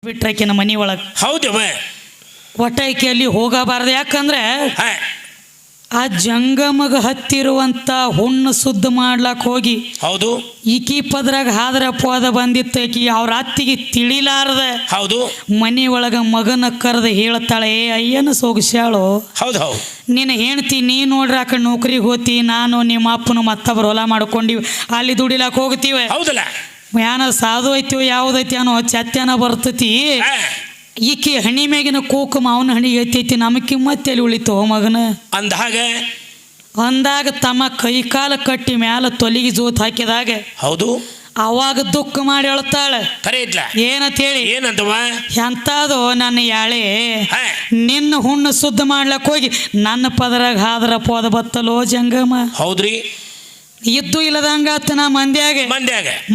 ಬಿಟ್ರಾಕಿನ ಮನಿ ಒಳಗೆ ಹೌದವ ಒಟ್ಟಾಕಿ ಅಲ್ಲಿ ಹೋಗಬಾರ್ದು. ಯಾಕಂದ್ರೆ ಹಾ ಆ ಜಂಗಮಗ ಹತ್ತಿರುವಂತ ಹುಣ್ಣು ಶುದ್ಧ ಮಾಡ್ಲಾಕ್ ಹೋಗಿ ಹೌದು ಈಕಿ ಪದ್ರಾಗ ಹಾದ್ರ ಅಪವಾದ ಬಂದಿತ್ತು. ಆಕಿ ಅವ್ರ ಅತ್ತಿಗೆ ತಿಳಿಲಾರ್ದ ಹೌದು ಮನಿ ಒಳಗ ಮಗನ ಕರೆದ ಹೇಳ್ತಾಳೆ, ಅಯ್ಯನ ಸೋಗಸ್ಯಾಳು, ಹೌದು ಹೌದು ನಿನ್ನ ಹೆಣ್ತಿ ನೀ ನೋಡ್ರಿ ಆ ಕಡೆ ನೌಕರಿಗೆ ಹೋತಿ, ನಾನು ನಿಮ್ಮ ಅಪ್ಪನು ಮತ್ತೊಬ್ಬರು ಹೊಲ ಮಾಡ್ಕೊಂಡಿವಿ, ಅಲ್ಲಿ ದುಡಿಲಾಕ ಹೋಗ್ತೀವಿ, ಹೌದಲ್ಲ ಯಾನ ಸಾಧು ಐತಿವೋ ಯಾವುದೈತಿ ಅನ್ನೋ ಚತ್ಯಾನ ಬರ್ತತಿ. ಈಕಿ ಹಣಿ ಮ್ಯಾಗಿನ ಕೂಕುಮ ಅವನ ಹಣಿಗೆ ಐತೈತಿ, ನಮಗೆ ಕಿಮ್ಮತ್ತಲ್ಲಿ ಉಳಿತು ಮಗನ ಅಂದಾಗ ತಮ್ಮ ಕೈಕಾಲ ಕಟ್ಟಿ ಮ್ಯಾಲ ತೊಲಿಗೆ ಜೋತ್ ಹಾಕಿದಾಗ ಹೌದು ಅವಾಗ ದುಃಖ ಮಾಡಿ ಹೇಳ್ತಾಳೆ. ಏನಂತ ಹೇಳಿ ಏನಂತವ ಎಂತಾದೋ ನನ್ನ ಯಾಳೆ ನಿನ್ನ ಹುಣ್ಣು ಶುದ್ಧ ಮಾಡ್ಲಕ್ ಹೋಗಿ ನನ್ನ ಪದರಾಗ ಹಾದ್ರ ಪೋದ ಬತ್ತಲೋ ಜಂಗಮ. ಹೌದ್ರಿ ಇದ್ದು ಇಲ್ಲದಂಗಾತ ನಾ ಮಂದ್ಯಾಗ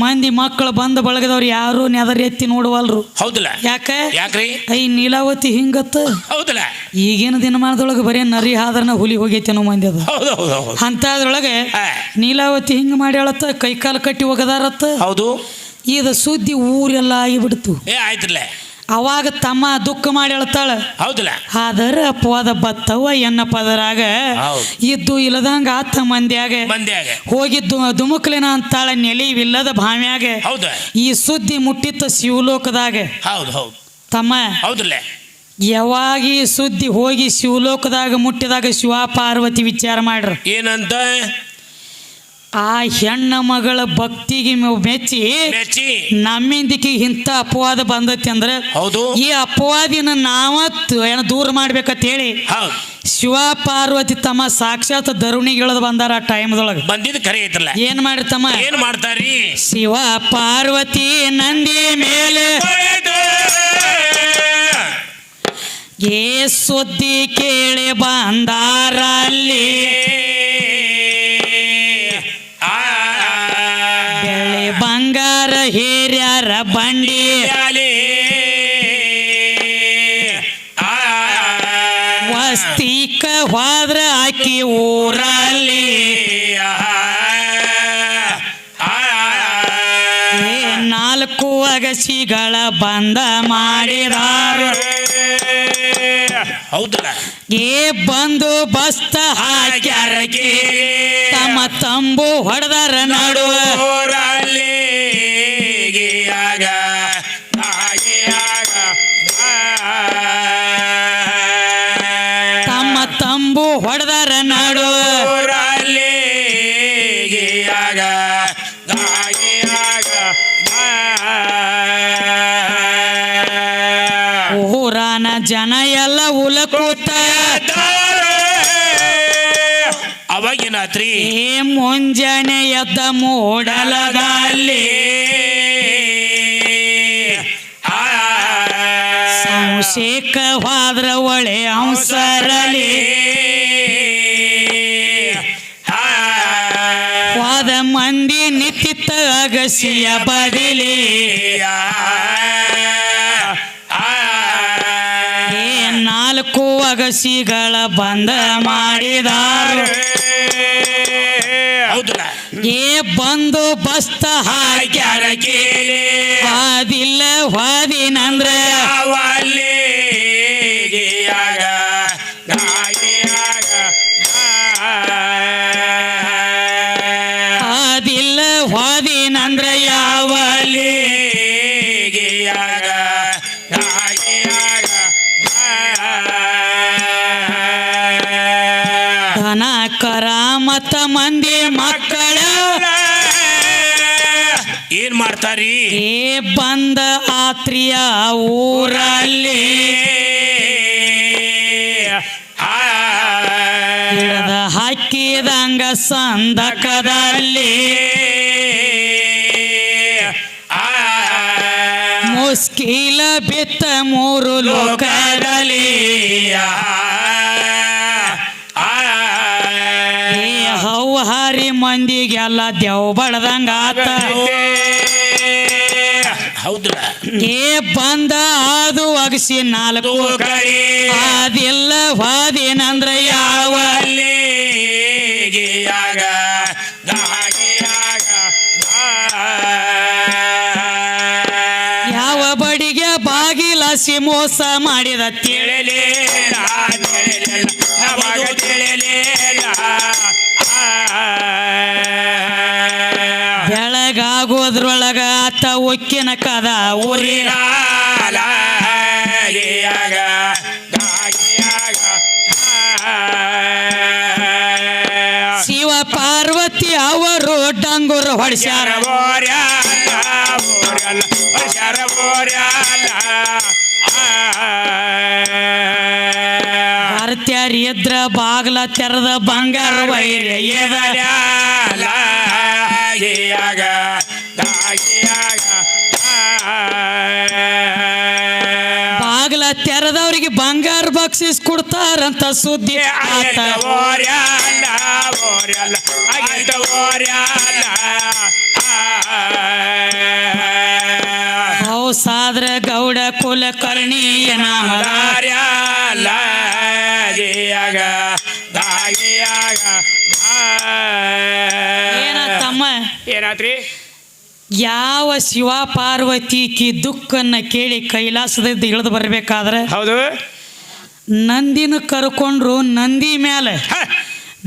ಮಂದಿ ಮಕ್ಕಳು ಬಂದ ಬಳಗದವ್ರು ಯಾರು ನೆದರ್ ಎತ್ತಿ ನೋಡುವಲ್ರು. ಹೌದಲ್ಲ ಯಾಕ್ರಿ ಐ ನೀಲಾವತಿ ಹಿಂಗತ್ತ ಹೌದಲ್ಲ ಈಗಿನ ದಿನಮಾನದೊಳಗೆ ಬರೀ ನರಿ ಹಾದ್ರನ ಹುಲಿ ಹೋಗೈತಿ ಅನ್ನೋ ಮಂದಿ ಅದು. ಅಂತದ್ರೊಳಗೆ ನೀಲಾವತಿ ಹಿಂಗ ಮಾಡಿ ಹೇಳತ್ತ, ಕೈಕಾಲು ಕಟ್ಟಿ ಹೋಗದಾರತ್ತ. ಹೌದು ಇದು ಸುದ್ದಿ ಊರೆಲ್ಲ ಆಗಿಬಿಡ್ತು. ಆಯ್ತಿಲ್ಲ ಅವಾಗ ತಮ್ಮ ದುಃಖ ಮಾಡಿ ಹೇಳ್ತಾಳ, ಹೌದಲ್ಲ ಆದರ ಅಪವಾದ ಬತ್ತವ ಎನ್ನ ಪದರಾಗ ಇದ್ದು ಇಲ್ಲದಂಗ ಆತ ಮಂದ್ಯಾಗ ಹೋಗಿದ್ದು ದುಮುಕ್ಲೇನ ಅಂತಾಳ ನೆಲಿವಿಲ್ಲದ ಭಾಮ್ಯಾಗ. ಈ ಸುದ್ದಿ ಮುಟ್ಟಿತ್ತ ಶಿವಲೋಕದಾಗ. ಹೌದು ಹೌದು ತಮ್ಮ ಹೌದಲ್ಲ ಯಾವಾಗ ಈ ಸುದ್ದಿ ಹೋಗಿ ಶಿವಲೋಕದಾಗ ಮುಟ್ಟಿದಾಗ ಶಿವ ಪಾರ್ವತಿ ವಿಚಾರ ಮಾಡ್ರ ಏನಂತ, ಆ ಹೆಣ್ಣ ಮಗಳ ಭಕ್ತಿಗೆ ಮೆಚ್ಚಿ ನಮ್ಮಿಂದಿಕ್ಕೆ ಇಂಥ ಅಪವಾದ ಬಂದತಿ ಅಂದ್ರೆ ಈ ಅಪವಾದಿನ ನಾವ ದೂರ ಮಾಡ್ಬೇಕಂತ ಹೇಳಿ ಶಿವ ಪಾರ್ವತಿ ತಮ್ಮ ಸಾಕ್ಷಾತ್ ಧರುಣಿಗೆ ಇಳಿದು ಬಂದಾರ. ಆ ಟೈಮ್ದೊಳಗೆ ಬಂದಿದ್ದು ಖರೆ ಐತಲ್ಲ, ಏನ್ ಮಾಡಿರ್ತಮ್ಮ ಏನ್ ಮಾಡ್ತಾರಿ, ಶಿವ ಪಾರ್ವತಿ ನಂದಿ ಮೇಲೆ ಸುದ್ದಿ ಕೇಳಿ ಬಂದಾರಲ್ಲಿ ಬಂಗಾರ ಹೇರ್ಯಾರ ಬಂಡಿ ವಸ್ತಿಕ ಹೋದ್ರ ಆಕಿ ಊರಲ್ಲಿ ನಾಲ್ಕು ಅಗಸಿಗಳ ಬಂದ ಮಾಡಿದಾರು. ಹೌದಲ್ಲ ಬಂದು ಬಸ್ತ ಹಾಕ್ಯಾರ ತಮ್ಮ ತಂಬು ಹೊಡೆದಾರ ನಡುವ ತಮ್ಮ ತಂಬು ಹೊಡೆದಾರ ನಡುವ ಊರಾನ ಜನ ಎಲ್ಲ ಉಲಕೂತ ಅವಾಗೇನಾತ್ರಿ ಮುಂಜಾನೆ ಎದ್ದ ಮೂಡಲದಲ್ಲಿ ಸಂಶೇಕ ಹೋದ್ರ ಒಳೆ ಅವಸರಲಿ ಹೋದ ಮಂದಿ ನಿಂತಿತ್ತ ಅಗಸಿಯ ಬದಿಲಿ ನಾಲ್ಕು ಅಗಸಿಗಳ ಬಂದ ಮಾಡಿದಾರು. ಬಂದು ಬಸ್ತ ಹಾಕ್ಯಾರ ಹಾದಿಲ್ಲ ಹಾದಿನಂದ್ರ ಹಾದಿಲ್ಲ ಹಾದಿನಂದ್ರ ಯಾವಲ್ಲಿ ಧನ ಕರ ಮತ ಮಂದಿ ಮಕ್ಕಳ ಏನ್ ಮಾಡ್ತಾರಿ ಬಂದ ಆತ್ರಿಯ ಊರಲ್ಲಿ ಹಾಕಿದಂಗ ಸಂದಕದಲ್ಲಿ ಮುಸ್ಕಿಲ ಬಿತ್ತ ಮೂರು ಲೋಕದಲ್ಲಿ ಹೌಹಾರಿ ಮಂದಿಗೆಲ್ಲ ದೇವ್ ಬಡ್ದಂಗ ಆತ. ಹೌದ್ರ ಬಂದ ಅದು ಅಗಸಿ ನಾಲ್ಕು ಅದಿಲ್ಲ ವಾದಿನಂದ್ರ ಯಾವಲ್ಲಿ ಯಾವ ಬಡಿಗೆ ಬಾಗಿ ಕೈಲಾಸಿ ಮೋಸ ಮಾಡಿದ ತಿಳಿಲಿಲ್ಲ ಅವಾಗ ತಿಳಿಲಿಲ್ಲ ಬೆಳಗಾಗೋದ್ರೊಳಗ ಆತ ಒಕ್ಕಿನ ಕದ ಊರಿನ ಶಿವ ಪಾರ್ವತಿ ಅವರು ಡಂಗುರ ಹೊಡ್ಸ್ಯಾರ ಭಾರತ್ಯಾರಿ ಎದ್ರ ಬಾಗ್ಲ ತೆರೆದ ಬಂಗಾರ ವೈರ್ಯ ಬಾಗ್ಲ ತೆರೆದವ್ರಿಗೆ ಬಂಗಾರ ಬಕ್ಷಿಸ್ ಕೊಡ್ತಾರಂತ ಸುದ್ದಿ ಆತ ಹೌಸಾದ್ರ ಗೌಡ ಕುಲಕರ್ಣಿಯ ನಾಮದಾರ ಏನತ್ತಮ್ಮ ಏನಾತ್ರಿ ಯಾವ ಶಿವ ಪಾರ್ವತಿ ಕಿ ದುಃಖನ್ನ ಕೇಳಿ ಕೈಲಾಸದಿಂದ ಇಳಿದು ಬರ್ಬೇಕಾದ್ರೆ ಹೌದು ನಂದಿನ ಕರ್ಕೊಂಡ್ರು ನಂದಿ ಮೇಲೆ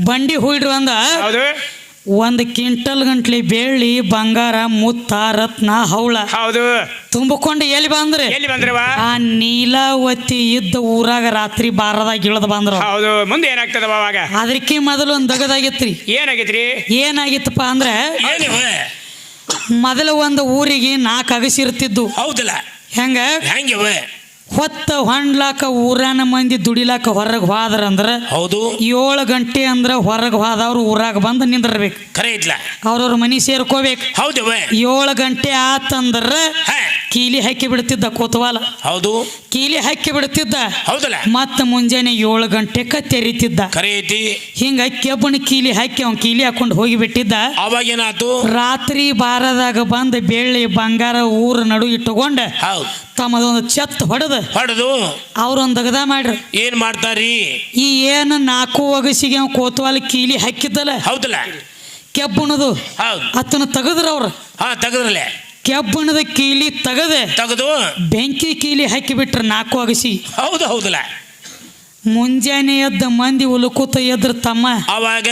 ಬಂಡಿ ಹುಯ್ಡ್ರು ಅಂದ ಹೌದು 1 ಕ್ವಿಂಟಲ್ ಗಂಟ್ಲೆ ಬೆಳ್ಳಿ ಬಂಗಾರ ಮುತ್ತ ರತ್ನ ಹೌಳ ಹೌದು ತುಂಬಿಕೊಂಡು ಎಲ್ಲಿ ಬಂದ್ರವ ಆ ನೀಲಾವತಿ ಇದ್ದ ಊರಾಗ ರಾತ್ರಿ ಬಾರದಾಗ ಇಳಿದು ಬಂದ್ರು ಹೌದು ಮುಂದೆ ಏನಾಗ್ತದವ ಅವಾಗ ಅದಕ್ಕೆ ಮೊದಲು ಒಂದು ದಗದಾಗಿತ್ರಿ ಏನಾಗೈತ್ರಿ ಏನಾಗಿತ್ತಪ್ಪ ಅಂದ್ರೆ ಮೊದಲು ಒಂದು ಊರಿಗೆ 4 ಅಗಸಿರ್ತಿದ್ದು ಹೌದಲ್ಲ ಹೆಂಗ ಹೊತ್ತ ಹೊಂಡ್ಲಾಕ ಊರಾನ ಮಂದಿ ದುಡಿಲಾಕ ಹೊರಗೆ ಹೋದ್ರಂದ್ರ ಹೌದು 7 ಗಂಟೆ ಅಂದ್ರ ಹೊರಗೆ ಹೋದವ್ರು ಊರಾಗ ಬಂದು ನಿಂದಿರ್ಬೇಕು ಖರೆ ಇದ್ಲ ಅವ್ರವ್ರ ಮನಿ ಸೇರ್ಕೋಬೇಕು ಹೌದು 7 ಗಂಟೆ ಆತಂದ್ರ ಕೀಲಿ ಹಾಕಿ ಬಿಡ್ತಿದ್ದ ಕೋತವಾಲ ಹೌದು ಕೀಲಿ ಹಾಕಿ ಬಿಡ್ತಿದ್ದ ಹೌದಲ್ಲ ಮತ್ತ ಮುಂಜಾನೆ 7 ಗಂಟೆಕ ತೆರಿತಿದ್ದ ಖರೆ ಐತಿ ಹಿಂಗ ಕೆಬ್ಬನ ಕೀಲಿ ಹಾಕಿ ಅವ್ನ ಕೀಲಿ ಹಾಕೊಂಡು ಹೋಗಿ ಬಿಟ್ಟಿದ್ದ ಅವಾಗ ಏನಾತು ರಾತ್ರಿ ಬಾರದಾಗ ಬಂದ ಬೆಳ್ಳಿ ಬಂಗಾರ ಊರ ನಡು ಇಟ್ಟುಕೊಂಡ ತಮ್ಮದೊಂದು ಛತ್ ಹೊಡೆದು ಅವ್ರೊಂದು ದಗದ ಮಾಡ್ರಿ ಏನ್ ಮಾಡ್ತಾರಿ ಈ ಏನು 4 ಅಗಸಿಗೆ ಅವ್ ಕೋತವಾಲ ಕೀಲಿ ಹಾಕಿದ್ದಲ್ಲ ಹೌದಲ್ಲ ಕೆಬ್ಬಣದು ಅತನ ತೆಗದ್ರ ಅವ್ರು ತೆಗದ್ರಲ್ಲ ಕೆಬ್ಬಣದ ಕೀಲಿ ತೆಗದು ಬೆಂಕಿ ಕೀಲಿ ಹಾಕಿ ಬಿಟ್ರ 4 ಅಗಸಿ ಹೌದಲ್ಲ ಮುಂಜಾನೆ ಎದ್ದ ಮಂದಿ ಉಲುಕೂತ ಎದ್ರ ತಮ್ಮ ಅವಾಗ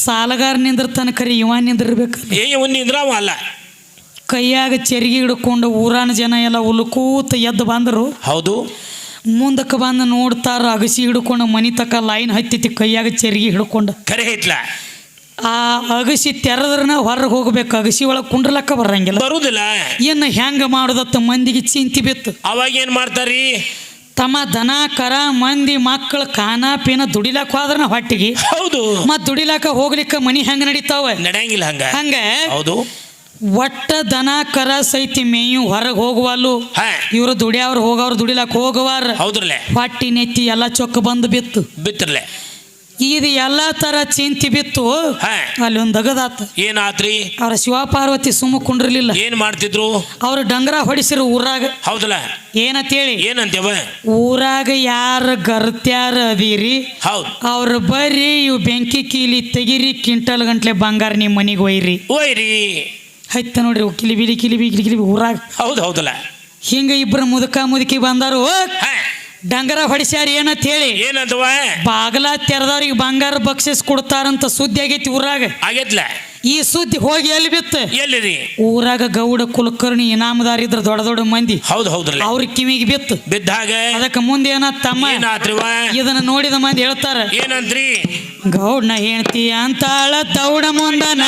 ಸಾಲಗಾರ ನಿಂದಿರ್ತಾನ ಕರಿ ಇವ ನಿಂದಿರ್ಬೇಕು ಅಲ್ಲ ಕೈಯಾಗ ಚೆರಿಗೆ ಹಿಡ್ಕೊಂಡು ಊರಾನ ಜನ ಎಲ್ಲ ಉಲುಕೂತ ಎದ್ದು ಬಂದರು ಹೌದು ಮುಂದಕ್ಕೆ ಬಂದು ನೋಡ್ತಾರ ಅಗಸಿ ಹಿಡ್ಕೊಂಡು ಮನಿ ತಕ ಲೈನ್ ಹತ್ತಿತಿ ಕೈಯಾಗ ಚೆರಿಗೆ ಹಿಡ್ಕೊಂಡು ಕರೆ ಐತ್ಲ ಆ ಅಗಸಿ ತೆರದ್ರನ ಹೊರಗೆ ಹೋಗ್ಬೇಕು ಅಗಸಿ ಒಳಗೆ ಕುಂಡ್ರಲಕ್ಕ ಬರಂಗಿಲ್ಲ ಬರುದಿಲ್ಲ ಇನ್ನು ಹೆಂಗ ಮಾಡೋದತ್ತ ಮಂದಿಗೆ ಚಿಂತಿ ಬಿತ್ತು ಅವಾಗ ಏನ್ ಮಾಡ್ತಾರಿ ತಮ್ಮ ದನ ಕರ ಮಂದಿ ಮಕ್ಕಳು ಖಾನ ಪೀನ ದುಡಿಲಾಕ ಹೋದ್ರ ಹೊಟ್ಟಿಗೆ ಹೌದು ಮತ್ ದುಡಿಲಾಕ ಹೋಗ್ಲಿಕ್ಕ ಮನಿ ಹೆಂಗ ನಡೀತಾವ ನಡೆಯಂಗಿಲ್ಲ ಹಂಗ ಹೌದು ಒಟ್ಟ ದನ ಕರ ಸೈತಿ ಮೇಯು ಹೊರಗೆ ಹೋಗುವಲ್ಲು ಇವರು ದುಡಿಯವ್ರು ಹೋಗವ್ರು ದುಡಿಲಾಕ ಹೋಗವಾರ ಹೌದ್ರಲ್ಲ ಹೊಟ್ಟಿ ನೆತ್ತಿ ಎಲ್ಲ ಚೊಕ್ಕ ಬಂದು ಬಿತ್ತರ್ಲೆ ಇದು ಎಲ್ಲಾ ತರ ಚಿಂತಿ ಬಿತ್ತು ಅಲ್ಲಿ ಒಂದು ದಗದಾತ ಏನಾತ್ರಿ ಅವ್ರ ಶಿವ ಪಾರ್ವತಿ ಸುಮ್ಮ ಕುಂಡ್ರಲಿಲ್ಲ ಏನ್ ಮಾಡ್ತಿದ್ರು ಅವ್ರು ಡಂಗರ ಹೊಡಿಸಿರು ಊರಾಗ ಹೌದಲ್ಲ ಏನಂತೇಳಿ ಏನಂತೇವ ಊರಾಗ ಯಾರ ಗರ್ತ್ಯಾರ ಅದೀರಿ ಅವ್ರ ಬರ್ರಿ ಇವ್ ಬೆಂಕಿ ಕೀಲಿ ತೆಗಿರಿ ಕ್ವಿಂಟಲ್ ಗಂಟ್ಲೆ ಬಂಗಾರ ನಿಮ್ ಮನಿಗೆ ಒಯ್ರಿ ಹೈತ ನೋಡ್ರಿ ಕಿಲಿಬಿ ಊರಾಗ ಹೌದಲ್ಲ ಹಿಂಗ ಇಬ್ರು ಮುದುಕಿ ಬಂದಾರು ಡಂಗರ ಹೊಡಿಸ್ಯಾರ ಏನಂತ ಹೇಳಿ ಏನಂತವ ಬಾಗಲ ತೆರೆದವ್ರಿಗೆ ಬಂಗಾರ ಬಕ್ಷಿಸ್ ಕೊಡ್ತಾರಂತ ಸುದ್ದಿ ಆಗೈತಿ ಊರಾಗ ಆಗೈತ್ಲ ಈ ಸುದ್ದಿ ಹೋಗಿ ಎಲ್ಲಿ ಬಿತ್ತು ಎಲ್ಲಿರಿ ಊರಾಗ ಗೌಡ ಕುಲಕರ್ಣಿ ಇನಾಮದಾರ ಇದ್ರ ದೊಡ್ಡ ಮಂದಿ ಹೌದ್ರಲ್ಲ ಅವ್ರ ಕಿವಿಗೆ ಬಿದ್ದಾಗ ಅದಕ್ಕೆ ಮುಂದೆ ತಮ್ಮ ಇದನ್ನ ನೋಡಿದ ಮಂದಿ ಹೇಳ್ತಾರ ಏನಂತ್ರಿ ಗೌಡ್ನ ಹೇಳ್ತಿ ಅಂತಾಳ ದೌಡ ಮುಂದನ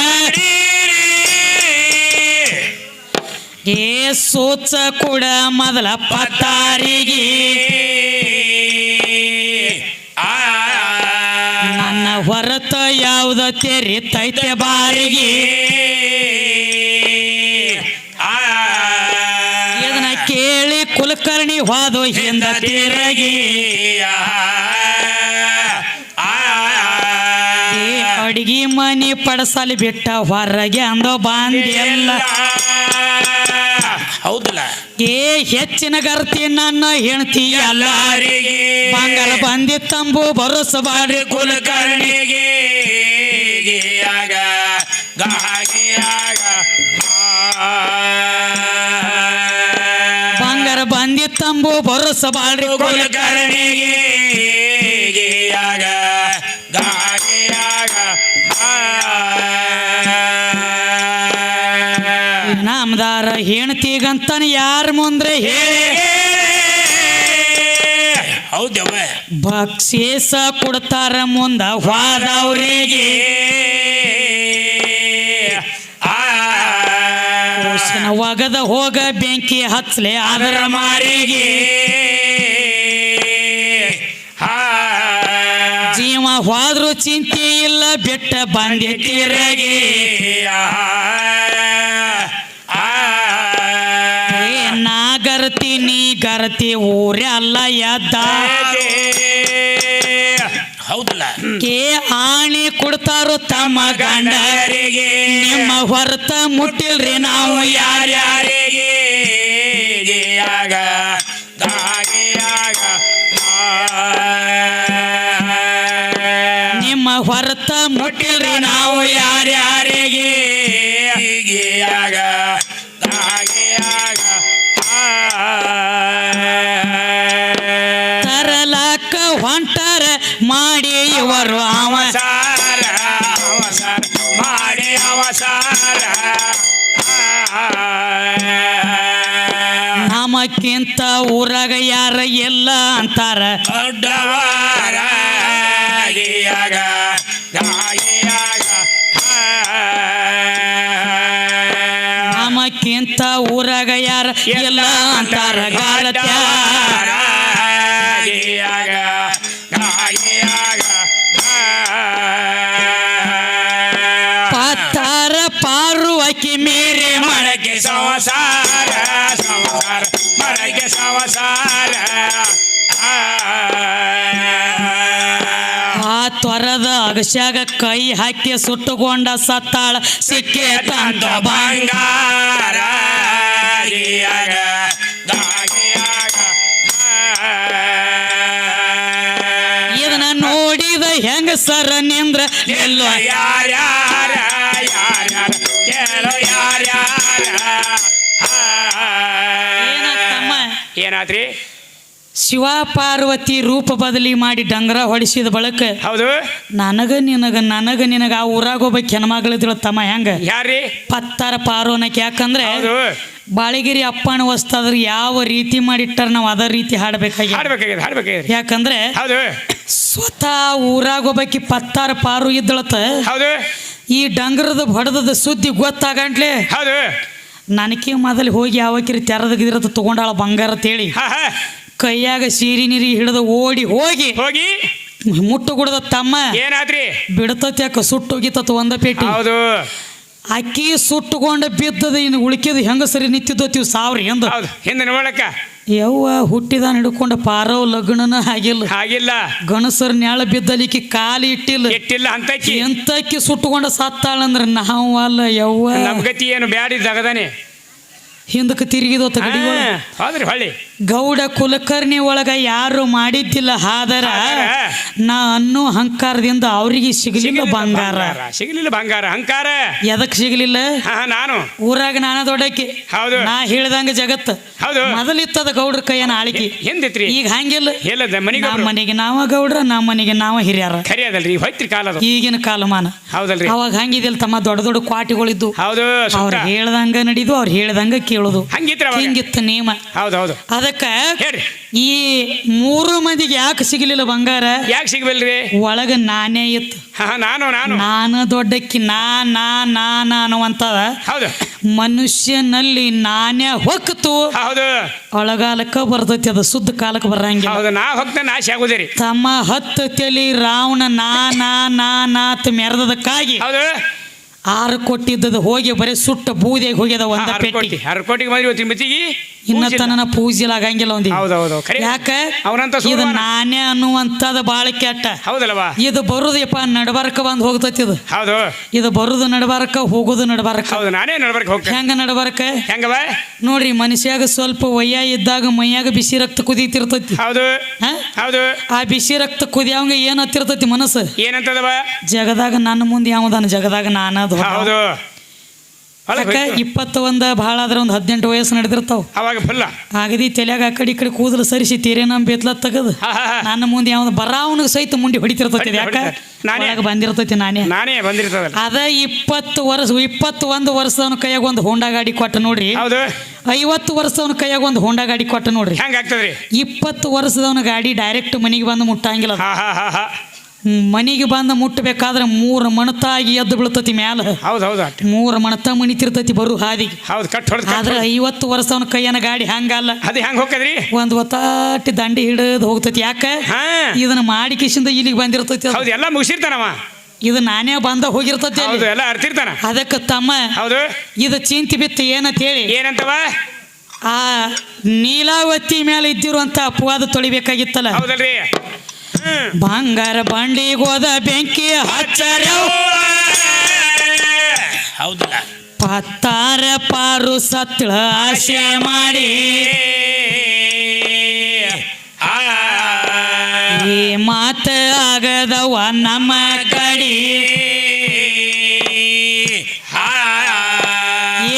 ಏ ಸೋಚ ಕೂಡ ಮೊದಲ ಪತ್ತಾರಿಗೆ ನನ್ನ ಹೊರತ ಯಾವ್ದ ತೆರಿತೈತೆ ಬಾರಿಗೆ ಇದನ್ನ ಕೇಳಿ ಕುಲಕರ್ಣಿ ಹೋದು ಹಿಂದ ತಿರಗಿ ಅಡಿಗೆ ಮನಿ ಪಡಸಲಿ ಬಿಟ್ಟ ಹೊರಗೆ ಅಂದೋ ಬಾಂದಿಲ್ಲ ಹೌದಲ್ಲ ಏ ಹೆಚ್ಚಿನ ಗರ್ತಿ ನನ್ನ ಹೆಣ್ತಿ ಎಲ್ಲಾರಿಗೆ ಬಂಗಾರ ಬಂದಿತ್ತಂಬು ಭರೋಸ ಬಾಡ್ರಿ ಕುಲಕರ್ಣಿಗೆ ಬಂಗಾರ ಬಂದಿ ಮುಗಿತಂಬು ಭರೋಸ ಬಾಳ್ರಿ ಕುಲಕರ್ಣಿಗೆ ಆಗ ಗಾಗಿಯಾಗ ನಾಮದಾರ ಹೆಣ್ತಿಗಂತಾನೆ ಯಾರ ಮುಂದ್ರೆ ಹೇಳಿ ಹೌದವ ಬಕ್ಷೀಸ ಕೊಡ್ತಾರ ಮುಂದ ವಾದವ್ರಿಗೆ ಒಗದ ಹೋಗ ಬೆಂಕಿ ಹಚ್ಚಲೆ ಅದರ ಮಾರಿಗೆ ಜೀವ ಹೋದ್ರು ಚಿಂತೆ ಇಲ್ಲ ಬೆಟ್ಟ ಬಂದೆ ತೀರಗೆ ನಾ ಗರತಿ ನೀ ಗರತಿ ಊರೇ ಅಲ್ಲ ಎದ್ದ ಹೌದಲ್ಲ ಕೇ ಆಣಿ ಕೊಡ್ತಾರೋ ತಮ್ಮ ಗಂಡರಿಗೆ ನಿಮ್ಮ ಹೊರತ ಮುಟ್ಟಿಲ್ರಿ ನಾವು ಯಾರ್ಯಾರಿಗೆ ಆಗ ನಿಮ್ಮ ಹೊರತ ಮುಟ್ಟಿಲ್ರಿ ನಾವು ಯಾರ್ಯಾರಿಗೆ ಆಗ ತರಲಾಕ ಹೊಂಟಾರ ಮಾಡಿ ಇವರು ಅವಸಾರ ಮಾಡಿ ಅವಸಾರ ನಮಕ್ಕಿಂತ ಊರಾಗ ಯಾರ ಎಲ್ಲ ಅಂತಾರ ದೊಡ್ಡವಾರ ನಮಕ್ಕಿಂತ ಊರಾಗ ಯಾರ ಎಲ್ಲ ಅಂತಾರ ಗಾರತ್ಯಾರ ಪತ್ತಾರ ಪಾರುವಕಿ ಮೇರೆ ಮರಕ್ಕೆ ಸಂಸಾರ ಸಂಸಾರ ಮರಕ್ಕೆ ಸಂಸಾರ ಆ ತ್ವರದ ಅಗಸ್ಯಾಗ ಕೈ ಹಾಕಿ ಸುಟ್ಟುಕೊಂಡ ಸತ್ತಾಳ ಸಿಕ್ಕೇ ತಂದ ಬಂಗಾರ ಇದನ್ನ ನೋಡಿದ ಹೆಂಗಸರ ನಿಂದ್ರ ಎಲ್ಲೋ ಯಾರ್ಯಾರ ಕೇಳೋ ಯಾರ್ಯಾರ ಏನತ್ತಮ್ಮ? ಏನಾದ್ರಿ ಶಿವ ಪಾರ್ವತಿ ರೂಪ ಬದಲಿ ಮಾಡಿ ಡಂಗರ ಹೊಡಿಸಿದ ಬಳಕ ಹೌದು ನನಗ ನಿನಗ ಆ ಊರಾಗ ಒಬ್ಬ ಹೆಣ್ಮಗಳಿದ್ರು ತಮ್ಮ ಹೆಂಗ ಯಾರ್ರಿ ಪತ್ತಾರ ಪಾರೋನಕ್ಕೆ ಯಾಕಂದ್ರೆ ಹೌದು ಬಾಳಿಗಿರಿ ಅಪ್ಪನ ವಸ್ತಾದ್ರ ಯಾವ ರೀತಿ ಮಾಡಿಟ್ಟಾರ ನಾವು ಅದ ರೀತಿ ಹಾಡ್ಬೇಕಾಗಿ ಹಾಡ್ಬೇಕಾಗಿದೆ ಯಾಕಂದ್ರೆ ಹೌದು ಸ್ವತಃ ಊರಾಗ ಒಬ್ಬಾಕಿ ಪತ್ತಾರ ಪಾರು ಇದ್ದಳತ್ತ ಹೌದು ಈ ಡಂಗರದ ಬಡದದ ಸುದ್ದಿ ಗೊತ್ತಾಗಂಟ್ಲೆ ಹೌದು ನನಗೆ ಮೊದಲು ಹೋಗಿ ಯಾವಕಿರಿ ತೆರದ ಗಿರದ ತಗೊಂಡಾಳ ಬಂಗಾರ ತೇಳಿ ಕೈಯಾಗ ಸೀರಿ ನೀರಿ ಹಿಡಿದು ಓಡಿ ಹೋಗಿ ಹೋಗಿ ಮುಟ್ಟುಗುಡದ ತಮ್ಮ ಏನಾದ್ರಿ ಬಿಡ್ತತಿ ಯಾಕ ಸುಟ್ಟೋಗಿತ್ತ ಒಂದ ಪೇಟಿ ಹೌದು ಅಕ್ಕಿ ಸುಟ್ಟುಕೊಂಡ ಬಿದ್ದದ ಇನ್ನು ಉಳಿಕೆದು ಹೆಂಗಸರಿ ನಿಂತಿದ್ದೋತಿವ್ ಸಾವಿರ ಎಂದು ಹೌದು ಹಿಂದೆ ನೋಡಕ್ಕ ಯವ್ವ ಹುಟ್ಟಿದಾನ ಹಿಡ್ಕೊಂಡ ಪಾರವ್ ಲಗ್ನನ ಆಗಿಲ್ಲ ಗಣಸರ್ ನ್ಯಾಳ ಬಿದ್ದಲಿಕ್ಕೆ ಕಾಲು ಇಟ್ಟಿಲ್ಲ ಅಂತಕ್ಕಿ ಎಂತಕ್ಕಿ ಸುಟ್ಟುಕೊಂಡ ಸತ್ತಾಳಂದ್ರ ನಾವು ಅಲ್ಲ ಯವ್ವ ನಮ್ಗತಿ ಏನು ಬ್ಯಾಡಿ ದಗದಾನೆ ಹಿಂದಕ್ಕೆ ತಿರುಗಿದೋತ ಗಡಿಗಳು ಹೌದ್ರಿ ಹೊಳ್ಳಿ ಗೌಡ ಕುಲಕರ್ಣಿ ಒಳಗ ಯಾರು ಮಾಡಿದ್ದಿಲ್ಲ ಆದರ ನಾ ಅನ್ನೋ ಅಹಂಕಾರದಿಂದ ಅವ್ರಿಗೆ ಸಿಗಲಿಲ್ಲ ಬಂಗಾರ ಅಹಂಕಾರ ಎದಕ್ ಸಿಗಲಿಲ್ಲ ನಾನು ಊರಾಗ ನಾನ ದೊಡ್ಡಕ್ಕೆ ಹೌದು ನಾ ಹೇಳ್ದಂಗ ಜಗತ್ ಹೌದು ಮೊದಲಿತ್ತದ ಗೌಡ್ರ ಕೈಯನ ಆಳಿಕೆ ಹಿಂದಿತ್ರಿ ಈಗ ಹಂಗಿಲ್ಲ ನಮ್ಮ ಮನೆಗೆ ನಾವ ಗೌಡ್ರ ನಮ್ಮ ಮನೆಗೆ ನಾವ ಹಿರಿಯರ ಖರಿಯದಲ್ರಿ ಹೋಯ್ತ್ರಿ ಕಾಲದ ಈಗಿನ ಕಾಲಮಾನ ಹೌದಲ್ರಿ ಅವಾಗ ಹಂಗಿದಿಲ್ಲ ತಮ್ಮ ದೊಡ್ಡ ದೊಡ್ಡ ಕ್ವಾಟಿಗಳಿದ್ದು ಹೌದು ಅವ್ರು ಹೇಳ್ದಂಗ ನಡಿದು ಅವ್ರು ಹೇಳ್ದಂಗ ಕೇಳುದು ಹಿಂಗಿತ್ತು ನೇಮ ಹೌದೌದು ಅದಕ್ಕ ಹೇಳ್ರಿ ಈ 3 ಮಂದಿಗೆ ಯಾಕೆ ಸಿಗಲಿಲ್ಲ ಬಂಗಾರ ಯಾಕೆ ಸಿಗಬಲ್ರಿ ಒಳಗ ನಾನೇ ಇತ್ತು ನಾನು ದೊಡ್ಡಕ್ಕಿ ನಾನು ಅಂತದ ಹೌದು ಮನುಷ್ಯನಲ್ಲಿ ನಾನೇ ಹೊಕ್ತು ಹೌದು ಒಳಗಾಲಕ್ಕ ಬರ್ತೈತಿ ಅದು ಶುದ್ಧ ಕಾಲಕ್ಕೆ ಬರಂಗಿಲ್ಲ ಹೌದು ನಾ ಹೋಗ್ತಾನೆ ನಾಶ ಆಗುದಿರಿ ತಮ್ಮ 10 ತಲಿ ರಾವಣ ನಾತ್ ಮೆರೆದದಕ್ಕಾಗಿ ಹೌದು 6 ಕೊಟ್ಟಿದ್ದದ ಹೋಗಿ ಬರೀ ಸುಟ್ಟ ಬೂದಿಯಾಗಿ ಹೋಗ್ಯದ ಒಂದ ಪೆಟ್ಟಿ 6 ಕೋಟಿಗೆ ಬಂದ್ರಿ ಮಿತಿಗೆ ಇನ್ನ ತನ ಪೂಜೆಲ್ ಆಗಂಗಿಲ್ಲ ಒಂದಿ ಹೌದೌದು ಯಾಕ ಅವನಂತ ಇದು ನಾನೇ ಅನ್ನುವಂತದ ಬಾಳ ಕೆಟ್ಟ ಹೌದಲ್ವಾ ಇದು ಬರುದಪ್ಪ ನಡಬಾರಕ ಬಂದ್ ಹೋಗ್ತತಿ ಹೌದು ಇದು ಬರುದು ನಡಬಾರಕ ಹೋಗುದು ನಡಬಾರಕ ಹೌದು ನಾನೇ ನಡಬಾರಕ ಹೋಗ್ತೇನೆ ಹೆಂಗ ನಡಬಾರಕ ಹೆಂಗವ ನೋಡ್ರಿ ಮನುಷ್ಯಾಗ ಸ್ವಲ್ಪ ವಯ್ಯ ಇದ್ದಾಗ ಮೈಯಾಗ ಬಿಸಿ ರಕ್ತ ಕುದೀತಿರ್ತೈತಿ ಹೌದು ಹೌದು ಆ ಬಿಸಿ ರಕ್ತ ಕುದಿಯವಂಗ ಏನ್ ಹತ್ತಿರ್ತೈತಿ ಮನಸ್ಸು ಏನಂತದವ ಜಗದಾಗ ನನ್ನ ಮುಂದೆ ಯಾವದಾನ ಜಗದಾಗ ನಾನದು ಹೌದು ಹೊಲಕ್ಕೆ ಹೋಯ್ತು. 21 ಭಾಳ ಆದ್ರೆ ಒಂದು 18 ವಯಸ್ಸು ನಡೆದಿರ್ತಾವ. ಅವಾಗ ಫುಲ್ಲ ಆಗದಿ ತಲೆಯಾಗ ಆ ಕಡೆ ಈ ಕಡೆ ಕೂದಲು ಸರಿಸಿ ತೀರೆ ನಮ್ಮ ಬೇತ್ಲ ತೆಗದು ನನ್ನ ಮುಂದೆ ಯಾವ್ದು ಬರಾವನಿಗೆ ಸಹಿತ ಮುಂಡಿ ಹೊಡಿತಿರ್ತೈತಿ. ಯಾಕ ನಾನೇ ಬಂದಿರ್ತೈತಿ ನಾನೇ ಬಂದಿರ್ತದಲ್ಲ. ಅದ 21 ವರ್ಷದವನ ಕೈಯಾಗ ಒಂದು ಹೋಂಡಾ ಗಾಡಿ ಕೊಟ್ಟ ನೋಡ್ರಿ. ಹೌದು 50 ವರ್ಷದವನ ಕೈಯಾಗ ಒಂದು ಹೋಂಡಾ ಗಾಡಿ ಕೊಟ್ಟ ನೋಡ್ರಿ. ಹೆಂಗ ಆಗ್ತದ್ರಿ? 20 ವರ್ಷದವನ ಗಾಡಿ ಡೈರೆಕ್ಟ್ ಮನಿಗೆ ಬಂದು ಮುಟ್ಟಂಗಿಲ್ಲ. ಹಾ ಹಾ ಹಾ ಹಾ ಮನಿಗೆ ಬಂದು ಮುಟ್ಟಬೇಕಾದ್ರೆ 3 ಮಣತಾಗಿ ಎದ್ದು ಬೀಳ್ತತಿ ಮ್ಯಾಲ. ಹೌದು ಹೌದು 3 ಮಣತ ಮಣಿತಿರ್ತೈತಿ ಬರು ಹಾದಿಗೆ. ಹೌದು ಕಟ್ ಹೊಡೆದು. ಆದ್ರೆ 50 ವರ್ಷದವನ ಕೈಯನ ಗಾಡಿ ಹಂಗಲ್ಲ. ಅದು ಹೆಂಗ್ ಹೋಗ್ತದ್ರಿ? ಒಂದು ಒತ್ತಾಟಿ ದಂಡಿ ಹಿಡಿದು ಹೋಗ್ತತಿ. ಯಾಕ ಹಾ ಇದನ್ನ ಮಾಡಿ ಕಿಶಿಂದ ಇಲ್ಲಿಗೆ ಬಂದಿರ್ತೈತಿ. ಹೌದು ಎಲ್ಲ ಮುಗಿಸಿರ್ತಾನವ. ಇದು ನಾನೇ ಬಂದ ಹೋಗಿರ್ತೈತಿ. ಹೌದು ಎಲ್ಲ ಅರ್ತಿರ್ತಾನ. ಅದಕ್ಕೆ ತಮ್ಮ ಹೌದು ಇದು ಚಿಂತಿ ಬಿತ್ತು ಏನಂತ ಹೇಳಿ ಏನಂತವ? ಆ ನೀಲಾವತಿ ಮೇಲೆ ಇದ್ದಿರುವಂತ ಅಪವಾದ ತೊಳಿಬೇಕಾಗಿತ್ತಲ್ಲ. ಹೌದಲ್ರಿ? ಬಂಗಾರ ಬಂಡಿಗೋದ ಬೆಂಕಿ ಹಚ್ಚರ ಹೌದಲ್ಲ? ಪತ್ತಾರ ಪಾರು ಸತ್ಳ ಆಸೆ ಮಾಡಿ ಈ ಮಾತ ಆಗದವ ನಮ್ಮ ಕಡಿ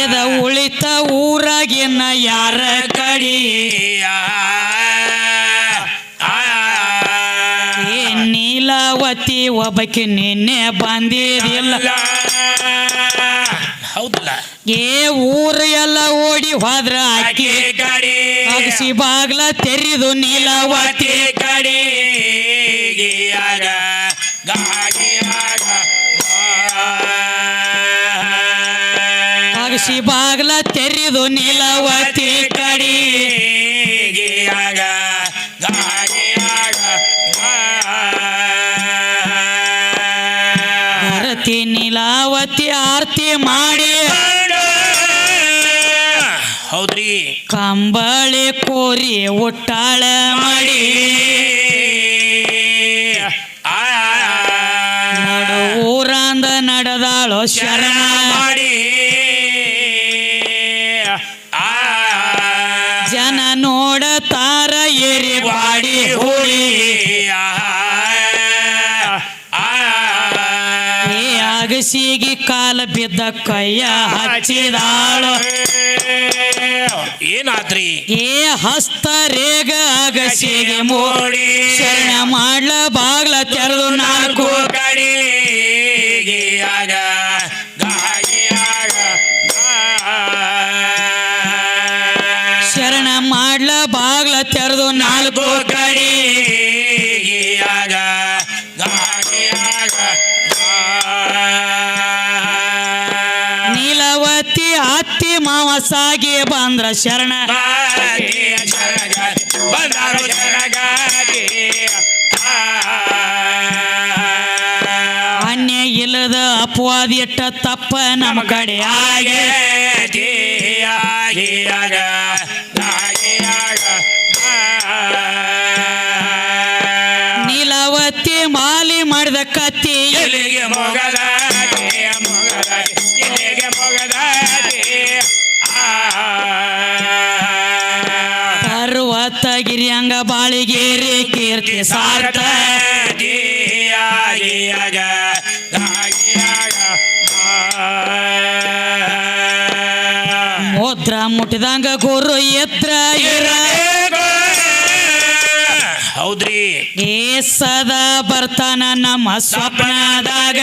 ಇದ ಉಳಿತ ಊರಾಗಿನ ಯಾರ ಕಡಿ ನೀಲಾವತಿ ಒಬ್ಬಕ್ಕೆ ನಿನ್ನೆ ಬಂದಿರಲಿಲ್ಲ. ಹೌದಲ್ಲ? ಏ ಊರು ಎಲ್ಲ ಓಡಿ ಹೋದ್ರ ಆಕೆ ಗಾಡಿ ಅಗಸಿ ಬಾಗ್ಲ ತೆರೆದು ನೀಲಾವತಿ ಗಾಡಿ ಅಗಸಿ ಬಾಗ್ಲ ತೆರೆದು ನೀಲಾವತಿ ಕಡಿ ಆರತಿ ನೀಲಾವತಿ ಆರತಿ ಮಾಡಿ ಹೌದ್ರಿ ಕಂಬಳಿ ಕೋರಿ ಒಟ್ಟಾಳ ಮಾಡಿ ನಡು ಊರಂದ ನಡೆದಾಳೋ ಶರಣ ಮಾಡಿ ಜನ ನೋಡತಾರ ಏರಿ ಬಾಡಿ ಹೋಳಿ ಅಗಸಿಗೆ ಕಾಲ ಬಿದ್ದ ಕೈಯ ಹಚ್ಚಿದಾಳು. ಏನಾದ್ರಿ? ಏ ಹಸ್ತ ರೇಗ ಅಗಸಿಗೆ ಮೋಡಿ ಶರಣ ಮಾಡ್ಲ ಬಾಗ್ಲ ತೆರೆದು 4 ಗಾಡಿ ಶರಣ ಮಾಡ್ಲ ಬಾಗ್ಲ ತೆರೆದು 4 ಗಾಡಿ ನೀಲವತಿ ಅತ್ತಿ ಮಾವ ಸಾಗಿ ಬಂದ್ರ ಶರಣ ಅನ್ಯ ಇಲ್ಲದ ಅಪವಾದ ಇಟ್ಟ ತಪ್ಪ ನಮ್ಮ ಕಡೆ ಆಗೆ ನೀಲವತಿ ಮಾಲಿ ಮಾಡಿದ ಕತ್ತಿ ಎಲ್ಲಿಗೆ ಮೊಗದ ಎಲ್ಲಿಗೆ ಮೊಗದ ಪರ್ವತಗಿರಿ ಅಂಗ ಬಾಳಿಗೇರಿ ಕೀರ್ತಿ ಸಾರ್ಥ ಮುದ್ರ ಮುಟ್ಟಿದಂಗ ಗುರು ಎತ್ರ ಇರ ಹೌದ್ರಿ ಏ ಸದಾ ಬರ್ತಾನ ನಮ್ಮ ಸ್ವಪ್ನದಾಗ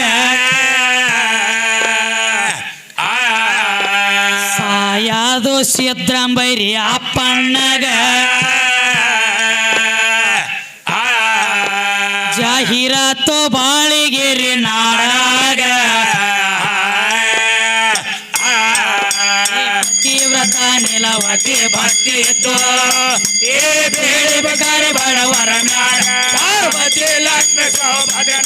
ಸಾಯಾದು ಸಿದ್ರಂಬೈರಿ ಅಪ್ಪಣ್ಣಗ ಜಾಹೀರಾತು ಬಾಳಿಗೇರಿ ನಾಡಾಗ ತೀವ್ರತ ನಿಲವತಿ ಭಕ್ತಿ ಇತ್ತು ಏ ಬೇಳೆ ಬೇಕಾರೆ ಬಡವರ ನಾಡ ಪಾರ್ವತಿ ಲಕ್ಷ್ಮಿ ಸೌಭದ್ರ